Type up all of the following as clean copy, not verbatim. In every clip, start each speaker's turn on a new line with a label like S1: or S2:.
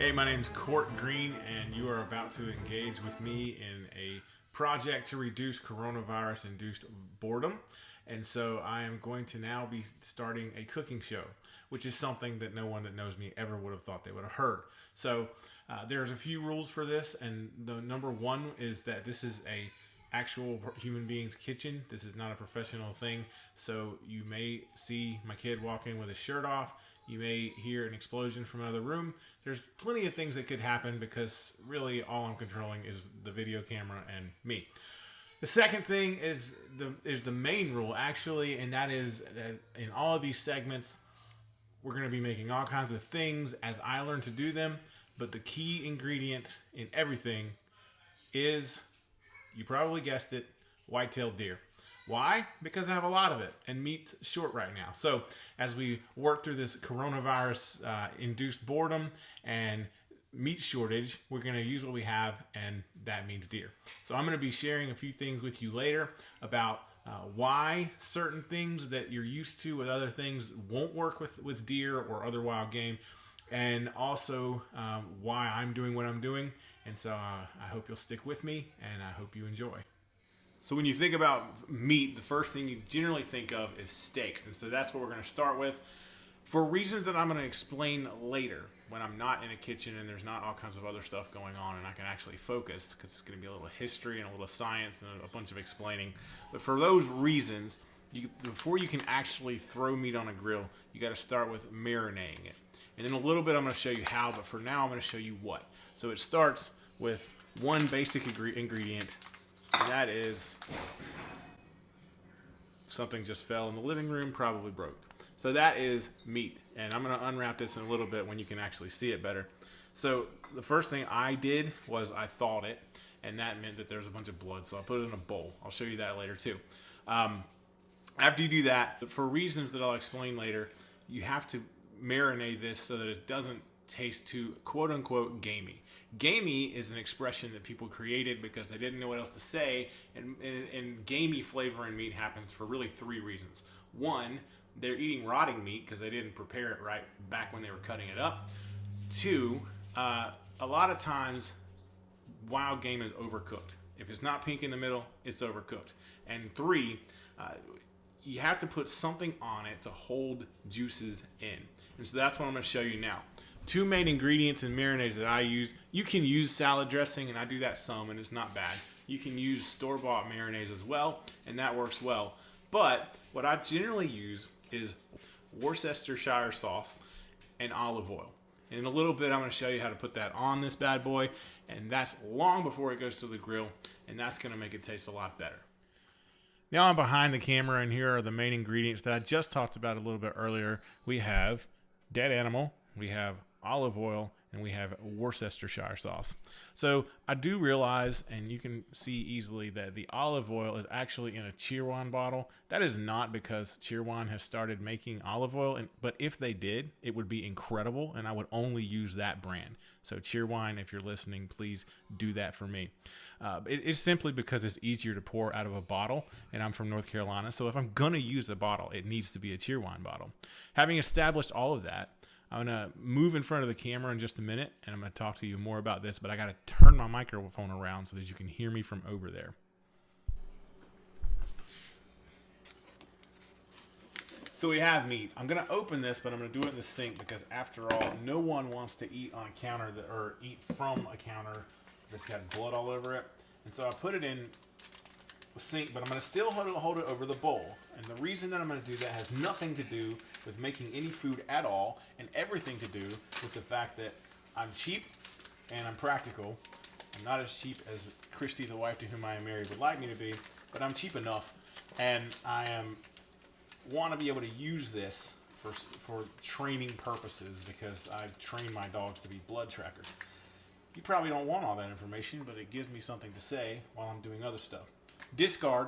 S1: Hey, my name's Court Green, and you are about to engage with me in a project to reduce coronavirus-induced boredom. And so I am going to now be starting a cooking show, which is something that no one that knows me ever would have thought they would have heard. So there's a few rules for this, and the number one is that this is a actual human being's kitchen. This is not a professional thing. So you may see my kid walk in with his shirt off. You may hear an explosion from another room. There's plenty of things that could happen because really all I'm controlling is the video camera and me. The second thing is the main rule actually, and that is that in all of these segments, we're going to be making all kinds of things as I learn to do them. But the key ingredient in everything is, you probably guessed it, white-tailed deer. Why? Because I have a lot of it, and meat's short right now. So as we work through this coronavirus induced boredom and meat shortage, we're going to use what we have, and that means deer. So I'm going to be sharing a few things with you later about why certain things that you're used to with other things won't work with deer or other wild game, and also why I'm doing what I'm doing. And so I hope you'll stick with me, and I hope you enjoy. So when you think about meat, the first thing you generally think of is steaks. And so that's what we're going to start with for reasons that I'm going to explain later when I'm not in a kitchen and there's not all kinds of other stuff going on and I can actually focus, because it's going to be a little history and a little science and a bunch of explaining. But for those reasons, before you can actually throw meat on a grill, you got to start with marinating it. And in a little bit I'm going to show you how, but for now I'm going to show you what. So it starts with one basic ingredient. And that is something just fell in the living room, probably broke. So that is meat. And I'm going to unwrap this in a little bit when you can actually see it better. So the first thing I did was I thawed it, and that meant that there's a bunch of blood. So I put it in a bowl. I'll show you that later too. After you do that, for reasons that I'll explain later, you have to marinate this so that it doesn't taste too quote-unquote gamey. Gamey is an expression that people created because they didn't know what else to say, and gamey flavor in meat happens for really three reasons. One, they're eating rotting meat because they didn't prepare it right back when they were cutting it up. Two, a lot of times wild game is overcooked. If it's not pink in the middle, it's overcooked. And three, you have to put something on it to hold juices in. And so that's what I'm going to show you now. Two main ingredients in marinades that I use. You can use salad dressing, and I do that some, and it's not bad. You can use store-bought mayonnaise as well, and that works well. But what I generally use is Worcestershire sauce and olive oil. And in a little bit, I'm going to show you how to put that on this bad boy, and that's long before it goes to the grill, and that's going to make it taste a lot better. Now I'm behind the camera, and here are the main ingredients that I just talked about a little bit earlier. We have dead animal, we have olive oil, and we have Worcestershire sauce. So I do realize, and you can see easily, that the olive oil is actually in a Cheerwine bottle. That is not because Cheerwine has started making olive oil, but if they did, it would be incredible, and I would only use that brand. So Cheerwine, if you're listening, please do that for me. It's simply because it's easier to pour out of a bottle, and I'm from North Carolina, so if I'm going to use a bottle, it needs to be a Cheerwine bottle. Having established all of that, I'm going to move in front of the camera in just a minute, and I'm going to talk to you more about this, but I got to turn my microphone around so that you can hear me from over there. So we have meat. I'm going to open this, but I'm going to do it in the sink because, after all, no one wants to eat on a counter or eat from a counter that's got blood all over it. And so I put it in the sink, but I'm going to still hold it over the bowl. And the reason that I'm going to do that has nothing to do with making any food at all, and everything to do with the fact that I'm cheap and I'm practical. I'm not as cheap as Christy, the wife to whom I am married, would like me to be, but I'm cheap enough, and I want to be able to use this for training purposes because I train my dogs to be blood trackers. You probably don't want all that information, but it gives me something to say while I'm doing other stuff. Discard.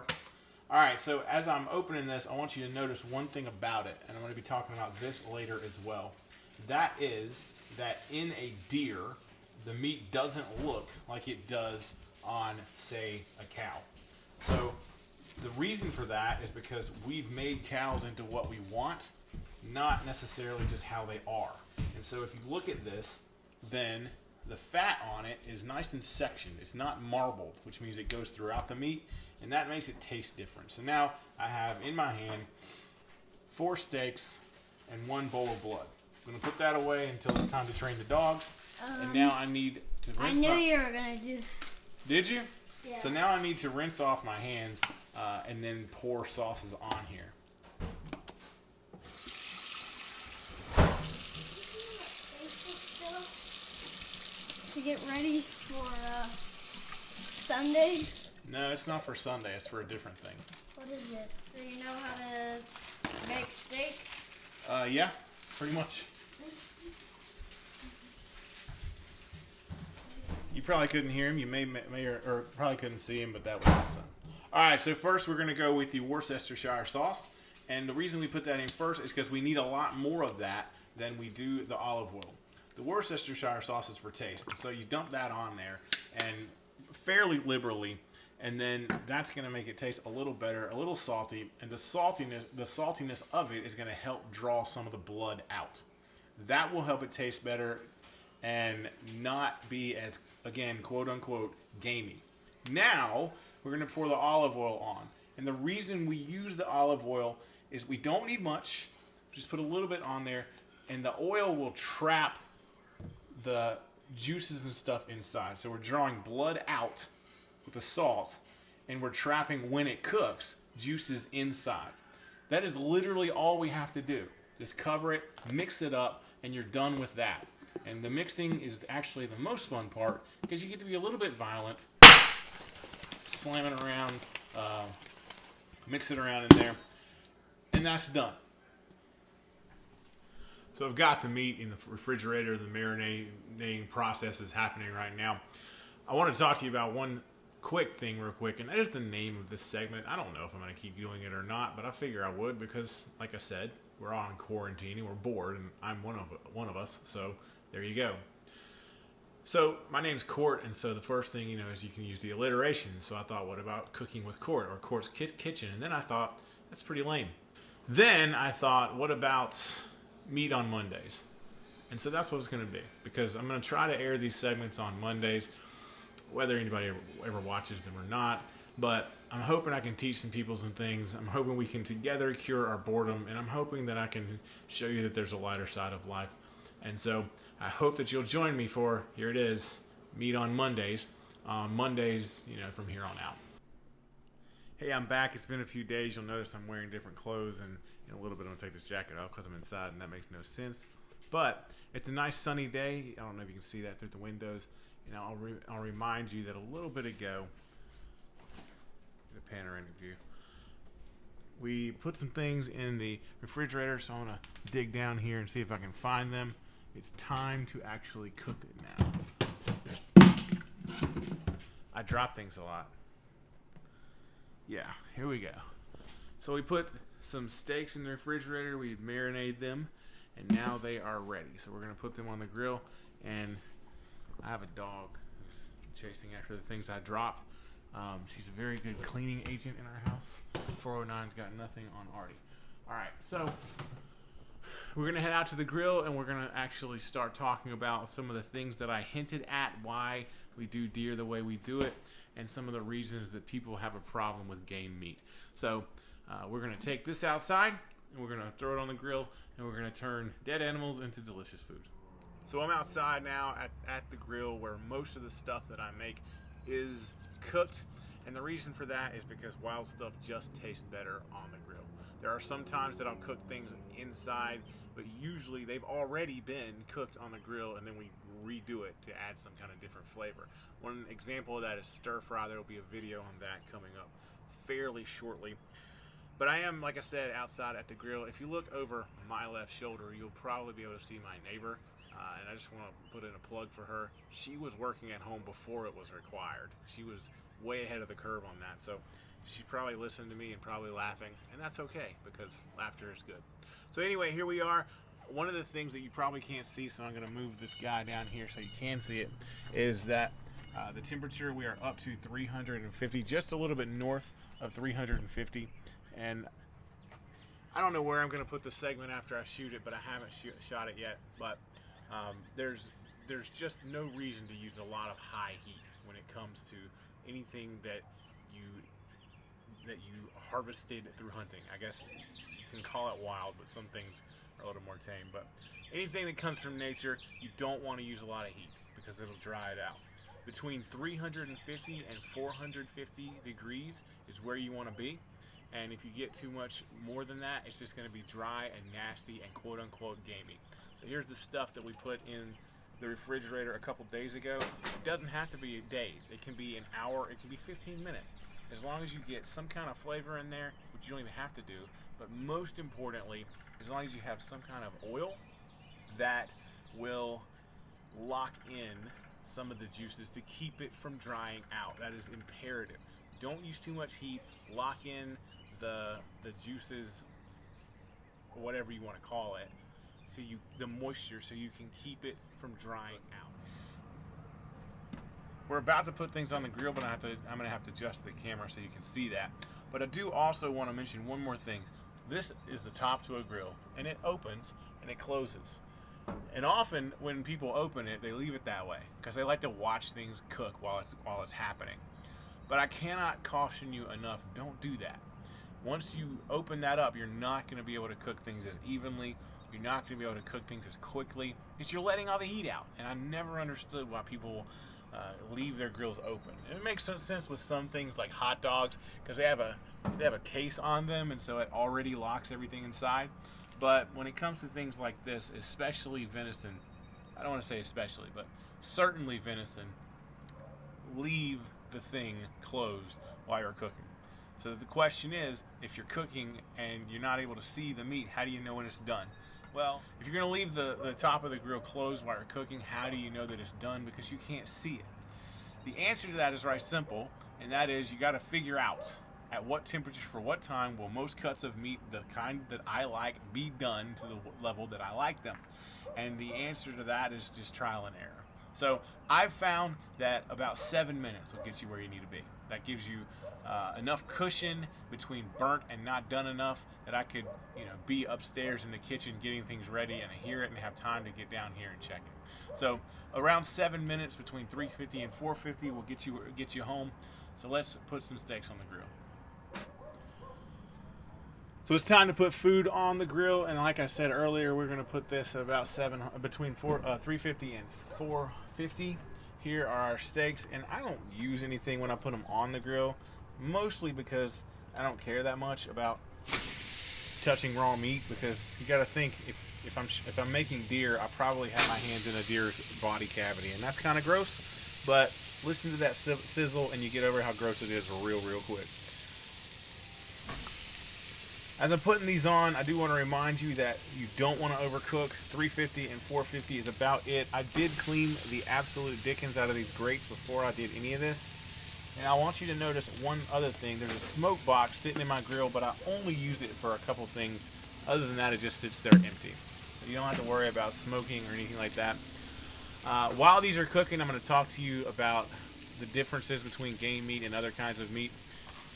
S1: All right, so as I'm opening this, I want you to notice one thing about it, and I'm going to be talking about this later as well. That is that in a deer, the meat doesn't look like it does on, say, a cow. So the reason for that is because we've made cows into what we want, not necessarily just how they are. And so if you look at this, then the fat on it is nice and sectioned. It's not marbled, which means it goes throughout the meat, and that makes it taste different. So now I have in my hand 4 steaks and 1 bowl of blood. I'm going to put that away until it's time to train the dogs. And now I need to rinse
S2: I knew you were going to do that.
S1: Did you?
S2: Yeah.
S1: So now I need to rinse off my hands and then pour sauces on here.
S2: To get ready for Sunday?
S1: No, it's not for Sunday. It's for a different thing.
S2: What is it? So you know how to make steak?
S1: Yeah, pretty much. You probably couldn't hear him. You may or probably couldn't see him, but that was awesome. All right, so first we're going to go with the Worcestershire sauce. And the reason we put that in first is because we need a lot more of that than we do the olive oil. The Worcestershire sauce is for taste. And so you dump that on there and fairly liberally, and then that's going to make it taste a little better, a little salty, and the saltiness of it is going to help draw some of the blood out. That will help it taste better and not be as, again, quote unquote, gamey. Now we're going to pour the olive oil on. And the reason we use the olive oil is we don't need much. Just put a little bit on there, and the oil will trap the juices and stuff inside. So we're drawing blood out with the salt, and we're trapping, when it cooks, juices inside. That is literally all we have to do. Just cover it, mix it up, and you're done with that. And the mixing is actually the most fun part because you get to be a little bit violent, slamming around, mix it around in there, and that's done. So I've got the meat in the refrigerator. The marinating process is happening right now. I want to talk to you about one quick thing real quick, and that is the name of this segment. I don't know if I'm going to keep doing it or not, but I figure I would because, like I said, we're all in quarantine and we're bored, and I'm one of us, so there you go. So my name's Court, and so the first thing you know is you can use the alliteration. So I thought, what about Cooking with Court or Court's Kitchen? And then I thought, that's pretty lame. Then I thought, what about Meat on Mondays? And so that's what it's going to be, because I'm going to try to air these segments on Mondays, whether anybody ever watches them or not. But I'm hoping I can teach some people some things. I'm hoping we can together cure our boredom, and I'm hoping that I can show you that there's a lighter side of life. And so I hope that you'll join me for, here it is, Meat on Mondays. Mondays, from here on out. Hey, I'm back. It's been a few days. You'll notice I'm wearing different clothes, and in a little bit I'm going to take this jacket off because I'm inside, and that makes no sense. But it's a nice sunny day. I don't know if you can see that through the windows. I'll remind you that a little bit ago, the panoramic view, we put some things in the refrigerator, so I'm going to dig down here and see if I can find them. It's time to actually cook it now. I drop things a lot. Yeah, here we go. So we put some steaks in the refrigerator, we marinated them, and now they are ready. So we're going to put them on the grill, and I have a dog who's chasing after the things I drop. She's a very good cleaning agent in our house. 409's got nothing on Artie. All right, so we're going to head out to the grill, and we're going to actually start talking about some of the things that I hinted at, why we do deer the way we do it, and some of the reasons that people have a problem with game meat. So we're going to take this outside, and we're going to throw it on the grill, and we're going to turn dead animals into delicious food. So I'm outside now at the grill where most of the stuff that I make is cooked, and the reason for that is because wild stuff just tastes better on the grill. There are some times that I'll cook things inside, but usually they've already been cooked on the grill, and then we redo it to add some kind of different flavor. One example of that is stir fry. There will be a video on that coming up fairly shortly. But I am, like I said, outside at the grill. If you look over my left shoulder, you'll probably be able to see my neighbor. And I just want to put in a plug for her. She was working at home before it was required. She was way ahead of the curve on that. So she's probably listening to me and probably laughing. And that's okay, because laughter is good. So anyway, here we are. One of the things that you probably can't see, so I'm going to move this guy down here so you can see it, is that the temperature, we are up to 350, just a little bit north of 350. And I don't know where I'm going to put the segment after I shoot it, but I haven't shot it yet. But there's there's just no reason to use a lot of high heat when it comes to anything that you harvested through hunting. I guess you can call it wild, but some things are a little more tame. But anything that comes from nature, you don't want to use a lot of heat because it'll dry it out. Between 350 and 450 degrees is where you want to be. And if you get too much more than that, it's just going to be dry and nasty and quote unquote gamey. So here's the stuff that we put in the refrigerator a couple days ago. It doesn't have to be days. It can be an hour, it can be 15 minutes. As long as you get some kind of flavor in there, which you don't even have to do, but most importantly, as long as you have some kind of oil that will lock in some of the juices to keep it from drying out. That is imperative. Don't use too much heat. Lock in the juices, whatever you want to call it, so the moisture, so you can keep it from drying out. We're about to put things on the grill, but I'm gonna have to adjust the camera so you can see that. But I do also want to mention one more thing. This is the top to a grill, and it opens and it closes. And often when people open it, they leave it that way because they like to watch things cook while it's happening. But I cannot caution you enough, don't do that. Once you open that up, you're not going to be able to cook things as evenly. You're not going to be able to cook things as quickly because you're letting all the heat out. And I never understood why people leave their grills open. And it makes some sense with some things like hot dogs because they have a case on them, and so it already locks everything inside. But when it comes to things like this, especially venison, I don't want to say especially, but certainly venison, leave the thing closed while you're cooking. So the question is, if you're cooking and you're not able to see the meat, how do you know when it's done? Well, if you're going to leave the top of the grill closed while you're cooking, how do you know that it's done? Because you can't see it. The answer to that is very simple, and that is you got to figure out at what temperature for what time will most cuts of meat, the kind that I like, be done to the level that I like them. And the answer to that is just trial and error. So I've found that about 7 minutes will get you where you need to be. That gives you enough cushion between burnt and not done enough that I could, be upstairs in the kitchen getting things ready and hear it and have time to get down here and check it. So around 7 minutes between 350 and 450 will get you home. So let's put some steaks on the grill. So it's time to put food on the grill, and like I said earlier, we're going to put this at about between 350 and 450. Here are our steaks, and I don't use anything when I put them on the grill, mostly because I don't care that much about touching raw meat. Because you got to think, if I'm making deer, I probably have my hands in a deer's body cavity, and that's kind of gross. But listen to that sizzle, and you get over how gross it is real quick. As I'm putting these on, I do want to remind you that you don't want to overcook. 350 and 450 is about it. I did clean the absolute dickens out of these grates before I did any of this. And I want you to notice one other thing. There's a smoke box sitting in my grill, but I only used it for a couple things. Other than that, it just sits there empty. So you don't have to worry about smoking or anything like that. While these are cooking, I'm going to talk to you about the differences between game meat and other kinds of meat.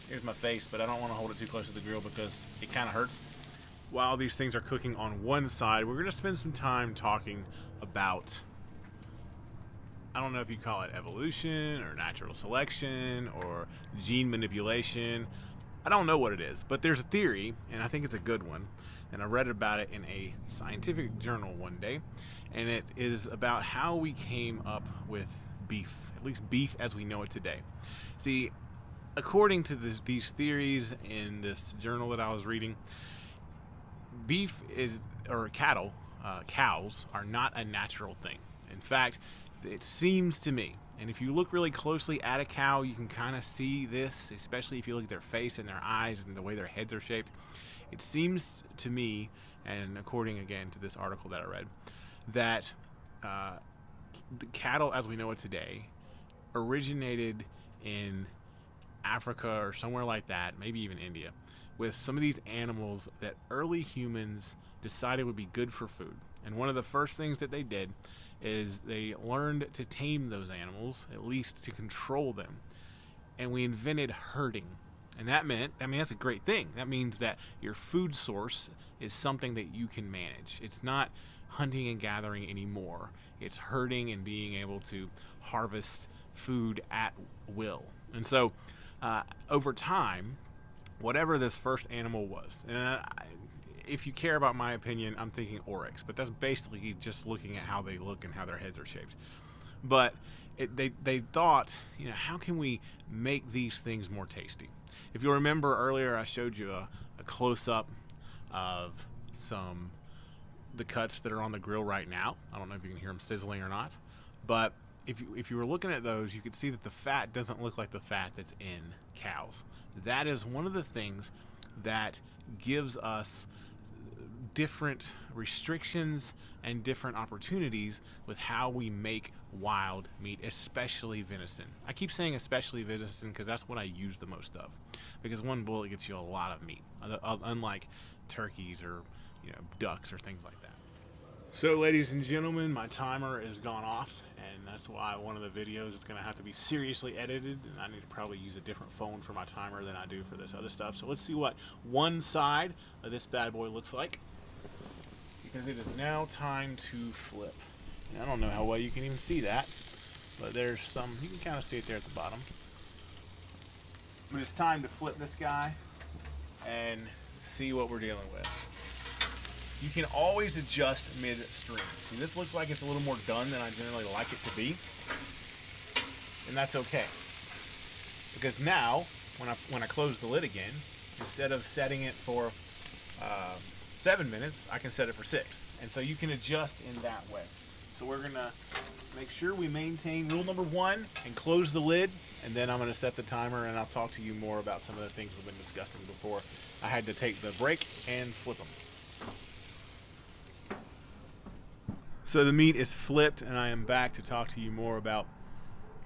S1: Here's my face, but I don't want to hold it too close to the grill because it kind of hurts. While these things are cooking on one side, we're going to spend some time talking about, I don't know if you call it evolution or natural selection or gene manipulation. I don't know what it is, but there's a theory, and I think it's a good one. And I read about it in a scientific journal one day, and it is about how we came up with beef, at least beef as we know it today. See, according to these theories in this journal that I was reading, cows are not a natural thing. In fact, it seems to me, and if you look really closely at a cow, you can kind of see this, especially if you look at their face and their eyes and the way their heads are shaped. It seems to me, and according again to this article that I read, that the cattle as we know it today originated in Africa or somewhere like that, maybe even India, with some of these animals that early humans decided would be good for food. And one of the first things that they did is they learned to tame those animals, at least to control them. And we invented herding. And that meant, that's a great thing. That means that your food source is something that you can manage. It's not hunting and gathering anymore. It's herding and being able to harvest food at will. And so over time, whatever this first animal was, and if you care about my opinion, I'm thinking oryx, but that's basically just looking at how they look and how their heads are shaped. But they thought, how can we make these things more tasty? If you remember earlier, I showed you a close-up of the cuts that are on the grill right now. I don't know if you can hear them sizzling or not, but if you were looking at those, you could see that the fat doesn't look like the fat that's in cows. That is one of the things that gives us different restrictions and different opportunities with how we make wild meat, especially venison. I keep saying especially venison because that's what I use the most of, because one bullet gets you a lot of meat, unlike turkeys or ducks or things like that. So ladies and gentlemen, my timer is gone off, and that's why one of the videos is going to have to be seriously edited, and I need to probably use a different phone for my timer than I do for this other stuff. So let's see what one side of this bad boy looks like, because it is now time to flip. And I don't know how well you can even see that, but there's some, you can kind of see it there at the bottom. But it's time to flip this guy and see what we're dealing with. You can always adjust midstream. See, this looks like it's a little more done than I generally like it to be, and that's okay. Because now, when I close the lid again, instead of setting it for 7 minutes, I can set it for 6. And so you can adjust in that way. So we're gonna make sure we maintain rule number 1 and close the lid, and then I'm gonna set the timer, and I'll talk to you more about some of the things we've been discussing before I had to take the break and flip them. So the meat is flipped, and I am back to talk to you more about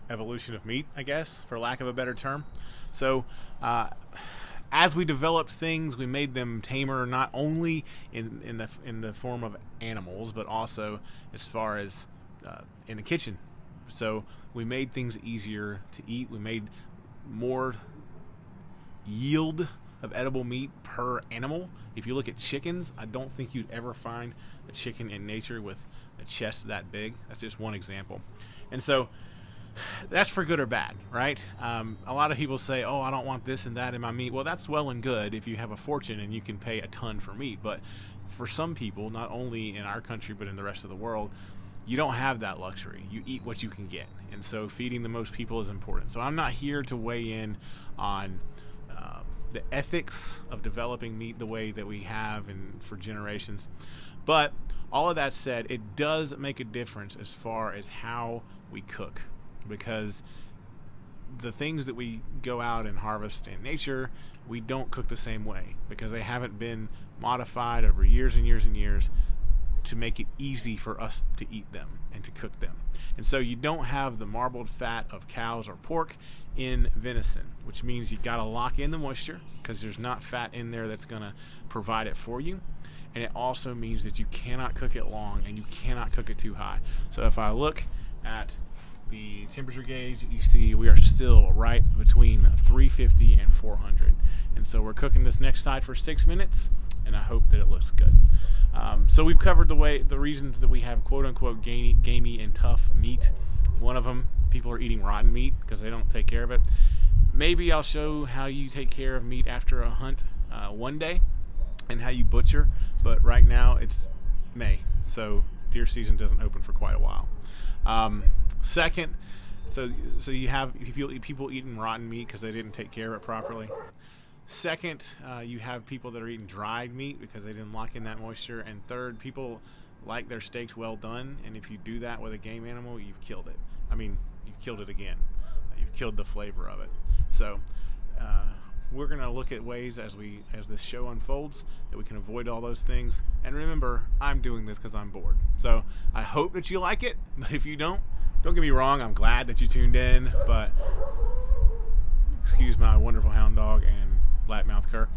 S1: evolution of meat, I guess, for lack of a better term. So as we developed things, we made them tamer, not only in the form of animals, but also as far as in the kitchen. So we made things easier to eat. We made more yield of edible meat per animal. If you look at chickens, I don't think you'd ever find a chicken in nature with a chest that big. That's just one example. And so that's for good or bad, right? A lot of people say, oh, I don't want this and that in my meat. Well, that's well and good if you have a fortune and you can pay a ton for meat. But for some people, not only in our country but in the rest of the world, you don't have that luxury. You eat what you can get. And so feeding the most people is important. So I'm not here to weigh in on the ethics of developing meat the way that we have and for generations. But all of that said, it does make a difference as far as how we cook, because the things that we go out and harvest in nature, we don't cook the same way because they haven't been modified over years and years and years to make it easy for us to eat them and to cook them. And so you don't have the marbled fat of cows or pork in venison, which means you got to lock in the moisture because there's not fat in there that's going to provide it for you. And it also means that you cannot cook it long and you cannot cook it too high. So if I look at the temperature gauge, you see we are still right between 350 and 400. And so we're cooking this next side for 6 minutes, and I hope that it looks good. So we've covered the reasons that we have quote-unquote gamey and tough meat. One of them, people are eating rotten meat because they don't take care of it. Maybe I'll show how you take care of meat after a hunt one day and how you butcher, but right now it's May, so deer season doesn't open for quite a while. Second, so you have people eating rotten meat because they didn't take care of it properly. Second, you have people that are eating dried meat because they didn't lock in that moisture. And third, people like their steaks well done, and if you do that with a game animal, you've killed it. I mean, you've killed it again. You've killed the flavor of it. So we're going to look at ways as this show unfolds that we can avoid all those things. And remember, I'm doing this because I'm bored. So I hope that you like it, but if you don't get me wrong, I'm glad that you tuned in, but excuse my wonderful hound dog and black-mouthed cur.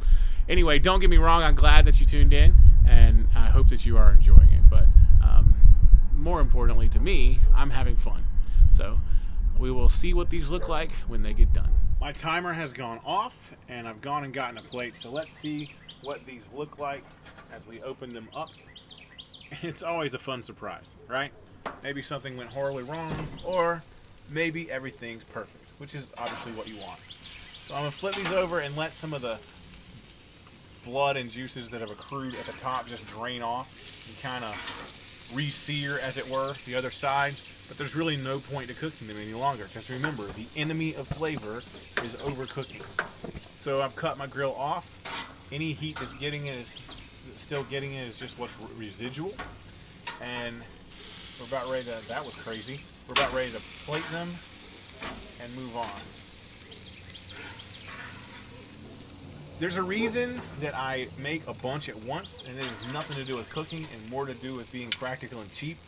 S1: Anyway, don't get me wrong, I'm glad that you tuned in, and I hope that you are enjoying it. But more importantly to me, I'm having fun. So we will see what these look like when they get done. My timer has gone off, and I've gone and gotten a plate. So let's see what these look like as we open them up. And it's always a fun surprise, right? Maybe something went horribly wrong, or maybe everything's perfect, which is obviously what you want. So I'm gonna flip these over and let some of the blood and juices that have accrued at the top just drain off and kind of re-sear, as it were, the other side. But there's really no point to cooking them any longer, because remember, the enemy of flavor is overcooking. So I've cut my grill off. Any heat that's still getting it is just what's residual. And we're about ready to, that was crazy. We're about ready to plate them and move on. There's a reason that I make a bunch at once, and it has nothing to do with cooking and more to do with being practical and cheap.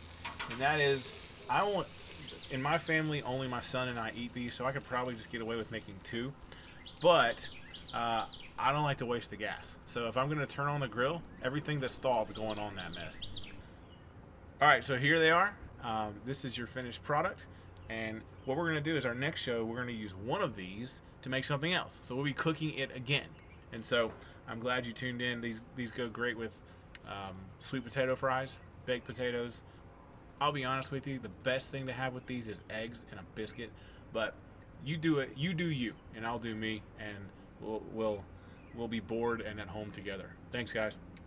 S1: And that is, in my family, only my son and I eat these, so I could probably just get away with making 2. But I don't like to waste the gas. So if I'm going to turn on the grill, everything that's thawed is going on that mess. All right, so here they are. This is your finished product. And what we're going to do is our next show, we're going to use one of these to make something else. So we'll be cooking it again. And so I'm glad you tuned in. These go great with sweet potato fries, baked potatoes. I'll be honest with you, the best thing to have with these is eggs and a biscuit. But you do it, you do you, and I'll do me, and we'll be bored and at home together. Thanks, guys.